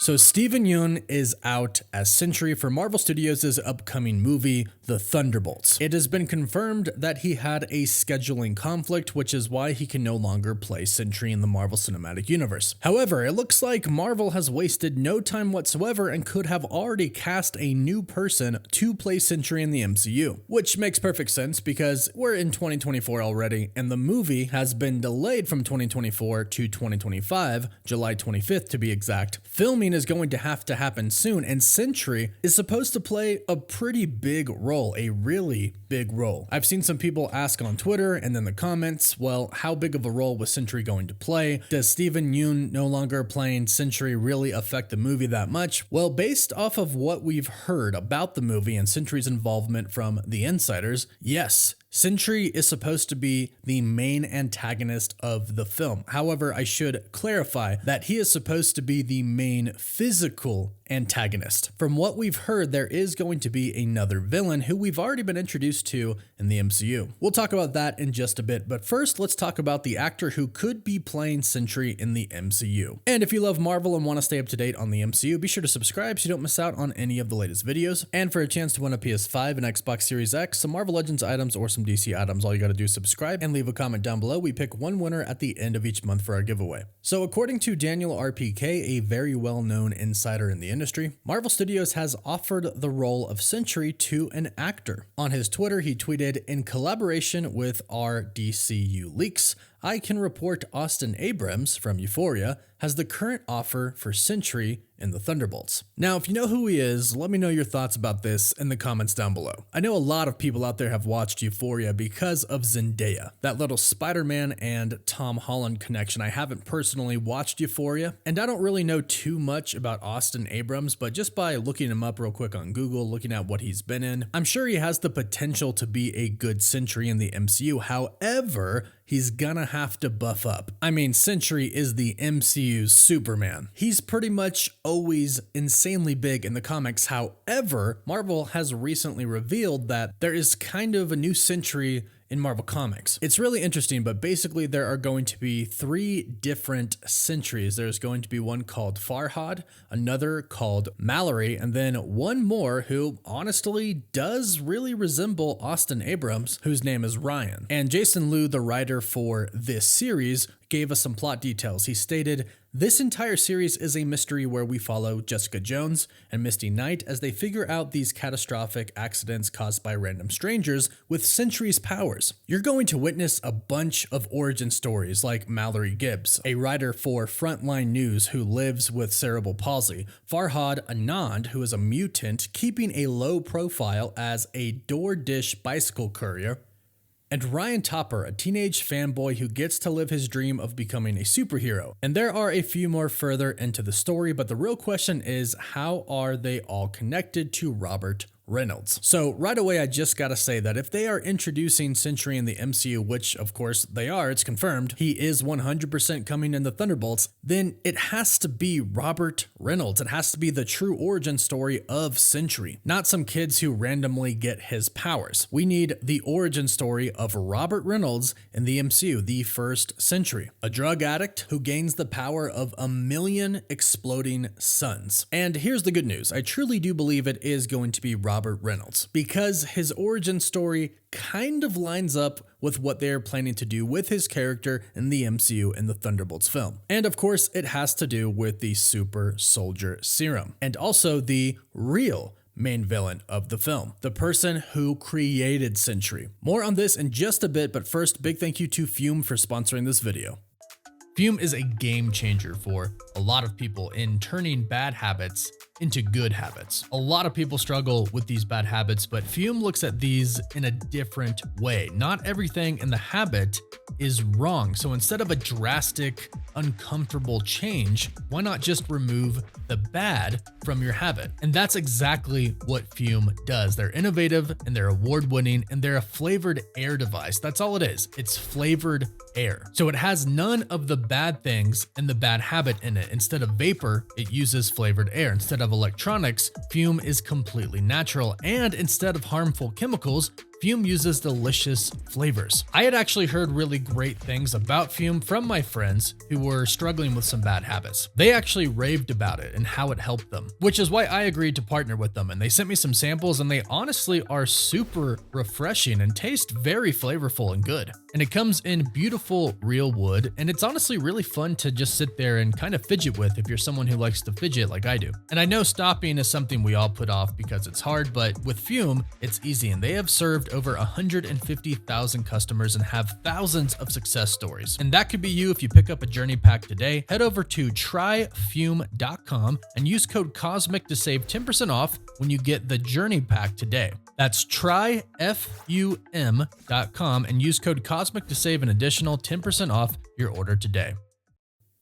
So Steven Yeun is out as Sentry for Marvel Studios' upcoming movie, The Thunderbolts. It has been confirmed that he had a scheduling conflict, which is why he can no longer play Sentry in the Marvel Cinematic Universe. However, it looks like Marvel has wasted no time whatsoever and could have already cast a new person to play Sentry in the MCU, which makes perfect sense because we're in 2024 already, and the movie has been delayed from 2024 to 2025, July 25th to be exact. Filming is going to have to happen soon, and Sentry is supposed to play a pretty big role, a really big role. I've seen some people ask on Twitter and in the comments, well, how big of a role was Sentry going to play? Does Steven Yeun no longer playing Sentry really affect the movie that much? Well, based off of what we've heard about the movie and Sentry's involvement from the insiders, yes, Sentry is supposed to be the main antagonist of the film. However, I should clarify that he is supposed to be the main physical antagonist. From what we've heard, there is going to be another villain who we've already been introduced to in the MCU. We'll talk about that in just a bit, but first let's talk about the actor who could be playing Sentry in the MCU. And if you love Marvel and want to stay up to date on the MCU, be sure to subscribe so you don't miss out on any of the latest videos. And for a chance to win a PS5, an Xbox Series X, some Marvel Legends items, or some DC items, all you gotta do is subscribe and leave a comment down below. We pick one winner at the end of each month for our giveaway. So according to Daniel RPK, a very well-known insider in the industry, Marvel Studios has offered the role of Sentry to an actor. On his Twitter, he tweeted, "In collaboration with our DCU leaks, I can report Austin Abrams from Euphoria has the current offer for Sentry in the Thunderbolts." Now, if you know who he is, let me know your thoughts about this in the comments down below. I know a lot of people out there have watched Euphoria because of Zendaya, that little Spider-Man and Tom Holland connection. I haven't personally watched Euphoria, and I don't really know too much about Austin Abrams, but just by looking him up real quick on Google, looking at what he's been in, I'm sure he has the potential to be a good Sentry in the MCU. However, he's gonna have to buff up. I mean, Sentry is the MCU's Superman. He's pretty much always insanely big in the comics. However, Marvel has recently revealed that there is kind of a new Sentry in Marvel Comics. It's really interesting, but basically there are going to be 3 different Sentries. There's going to be one called Farhad, another called Mallory, and then one more who honestly does really resemble Austin Abrams, whose name is Ryan. And Jason Liu, the writer for this series, gave us some plot details. He stated, "This entire series is a mystery where we follow Jessica Jones and Misty Knight as they figure out these catastrophic accidents caused by random strangers with Sentry's powers. You're going to witness a bunch of origin stories like Mallory Gibbs, a writer for Frontline News who lives with cerebral palsy, Farhad Anand, who is a mutant keeping a low profile as a DoorDash bicycle courier, and Ryan Topper, a teenage fanboy who gets to live his dream of becoming a superhero." And there are a few more further into the story, but the real question is, how are they all connected to Robert Reynolds? So right away, I just gotta say that if they are introducing Sentry in the MCU, which of course they are, it's confirmed, he is 100% coming in the Thunderbolts, then it has to be Robert Reynolds. It has to be the true origin story of Sentry, not some kids who randomly get his powers. We need the origin story of Robert Reynolds in the MCU, the first Sentry, a drug addict who gains the power of 1,000,000 exploding suns. And here's the good news. I truly do believe it is going to be Robert Reynolds, because his origin story kind of lines up with what they're planning to do with his character in the MCU in the Thunderbolts film. And of course, it has to do with the super soldier serum, and also the real main villain of the film, the person who created Sentry. More on this in just a bit, but first, big thank you to Fume for sponsoring this video. Fume is a game changer for a lot of people in turning bad habits into good habits. A lot of people struggle with these bad habits, but Fume looks at these in a different way. Not everything in the habit is wrong. So instead of a drastic, uncomfortable change, why not just remove the bad from your habit? And that's exactly what Fume does. They're innovative and they're award-winning, and they're a flavored air device. That's all it is. It's flavored air. So it has none of the bad things and the bad habit in it. Instead of vapor, it uses flavored air. Instead of electronics, Fume is completely natural. And instead of harmful chemicals, Fume uses delicious flavors. I had actually heard really great things about Fume from my friends who were struggling with some bad habits. They actually raved about it and how it helped them, which is why I agreed to partner with them. And they sent me some samples and they honestly are super refreshing and taste very flavorful and good. And it comes in beautiful real wood, and it's honestly really fun to just sit there and kind of fidget with if you're someone who likes to fidget like I do. And I know stopping is something we all put off because it's hard, but with Fume, it's easy, and they have served over 150,000 customers and have thousands of success stories. And that could be you if you pick up a journey pack today. Head over to tryfume.com and use code COSMIC to save 10% off when you get the journey pack today. That's tryfum.com and use code COSMIC to save an additional 10% off your order today.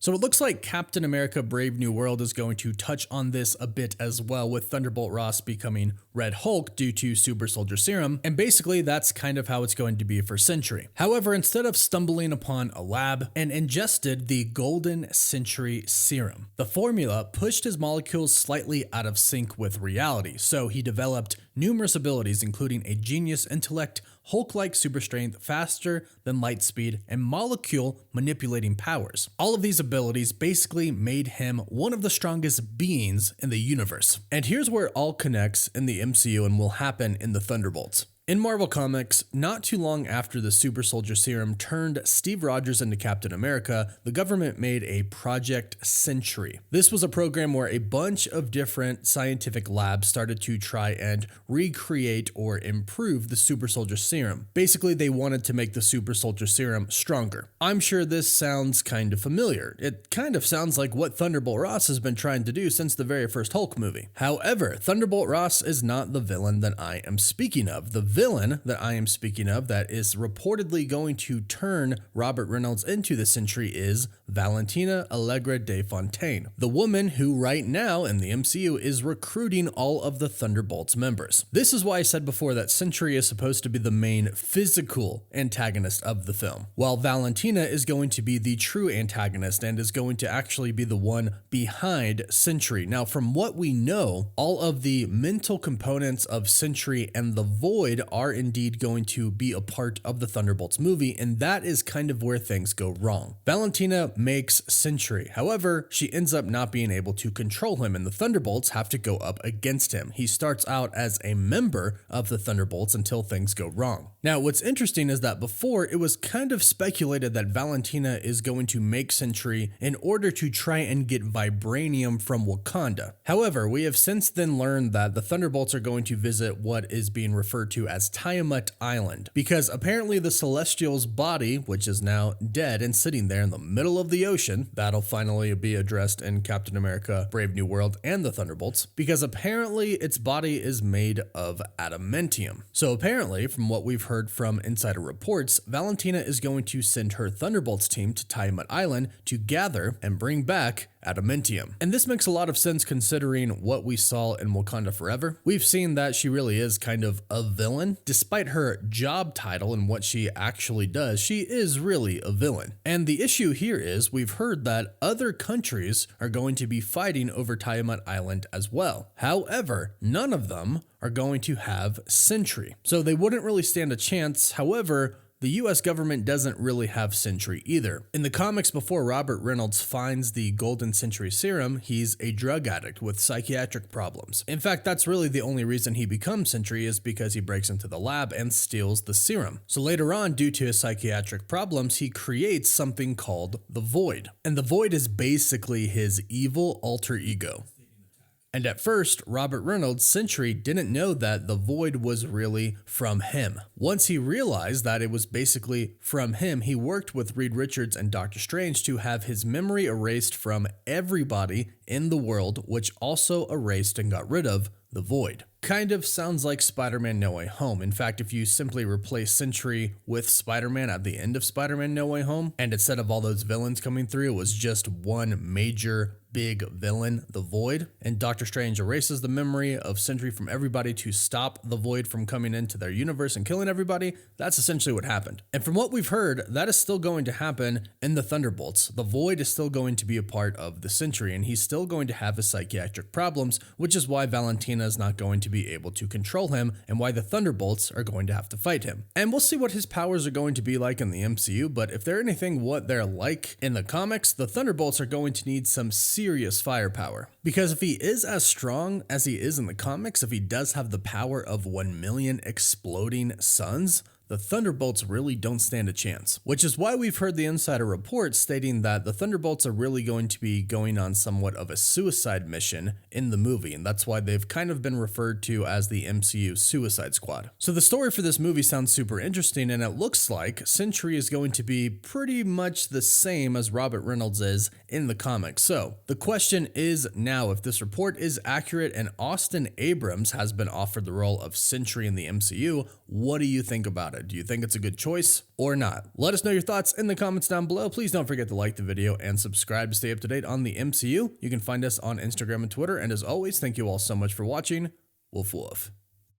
So it looks like Captain America Brave New World is going to touch on this a bit as well, with Thunderbolt Ross becoming Red Hulk due to Super Soldier Serum, and basically that's kind of how it's going to be for Sentry. However, instead of stumbling upon a lab and ingested the Golden Sentry Serum, the formula pushed his molecules slightly out of sync with reality, so he developed numerous abilities including a genius intellect, Hulk-like super strength, faster than light speed, and molecule manipulating powers. All of these abilities basically made him one of the strongest beings in the universe. And here's where it all connects in the MCU and will happen in the Thunderbolts. In Marvel Comics, not too long after the Super Soldier Serum turned Steve Rogers into Captain America, the government made a Project SENTRY. This was a program where a bunch of different scientific labs started to try and recreate or improve the Super Soldier Serum. Basically, they wanted to make the Super Soldier Serum stronger. I'm sure this sounds kind of familiar. It kind of sounds like what Thunderbolt Ross has been trying to do since the very first Hulk movie. However, Thunderbolt Ross is not the villain that I am speaking of. The villain that I am speaking of that is reportedly going to turn Robert Reynolds into the Sentry is Valentina Allegra de Fontaine, the woman who right now in the MCU is recruiting all of the Thunderbolts members. This is why I said before that Sentry is supposed to be the main physical antagonist of the film, while Valentina is going to be the true antagonist and is going to actually be the one behind Sentry. Now, from what we know, all of the mental components of Sentry and the Void are indeed going to be a part of the Thunderbolts movie, and that is kind of where things go wrong. Valentina makes Sentry. However, she ends up not being able to control him, and the Thunderbolts have to go up against him. He starts out as a member of the Thunderbolts until things go wrong. Now, what's interesting is that before, it was kind of speculated that Valentina is going to make Sentry in order to try and get vibranium from Wakanda. However, we have since then learned that the Thunderbolts are going to visit what is being referred to as Tiamat Island, because apparently the Celestial's body, which is now dead and sitting there in the middle of the ocean, that'll finally be addressed in Captain America Brave New World and the Thunderbolts, because apparently its body is made of adamantium. So apparently, from what we've heard from insider reports, Valentina is going to send her Thunderbolts team to Tiamat Island to gather and bring back adamantium. And this makes a lot of sense considering what we saw in Wakanda Forever. We've seen that she really is kind of a villain. Despite her job title and what she actually does, she is really a villain. And the issue here is we've heard that other countries are going to be fighting over Tiamat Island as well. However, none of them are going to have Sentry, so they wouldn't really stand a chance. However, the US government doesn't really have Sentry either. In the comics, before Robert Reynolds finds the Golden Sentry Serum, he's a drug addict with psychiatric problems. In fact, that's really the only reason he becomes Sentry, is because he breaks into the lab and steals the serum. So later on, due to his psychiatric problems, he creates something called the Void. And the Void is basically his evil alter ego. And at first, Robert Reynolds' Sentry didn't know that the Void was really from him. Once he realized that it was basically from him, he worked with Reed Richards and Doctor Strange to have his memory erased from everybody in the world, which also erased and got rid of the Void. Kind of sounds like Spider-Man No Way Home. In fact, if you simply replace Sentry with Spider-Man at the end of Spider-Man No Way Home, and instead of all those villains coming through, it was just one major big villain, the Void, and Doctor Strange erases the memory of Sentry from everybody to stop the Void from coming into their universe and killing everybody. That's essentially what happened. And from what we've heard, that is still going to happen in the Thunderbolts. The Void is still going to be a part of the Sentry, and he's still going to have his psychiatric problems, which is why Valentina is not going to be able to control him and why the Thunderbolts are going to have to fight him. And we'll see what his powers are going to be like in the MCU, but if they're anything what they're like in the comics, the Thunderbolts are going to need some serious firepower. Because if he is as strong as he is in the comics, if he does have the power of 1 million exploding suns, the Thunderbolts really don't stand a chance. Which is why we've heard the insider reports stating that the Thunderbolts are really going to be going on somewhat of a suicide mission in the movie, and that's why they've kind of been referred to as the MCU Suicide Squad. So the story for this movie sounds super interesting, and it looks like Sentry is going to be pretty much the same as Robert Reynolds is in the comics. So the question is now, if this report is accurate and Austin Abrams has been offered the role of Sentry in the MCU, what do you think about it? Do you think it's a good choice or not? Let us know your thoughts in the comments down below. Please don't forget to like the video and subscribe to stay up to date on the MCU. You can find us on Instagram and Twitter. And as always, thank you all so much for watching. Woof woof.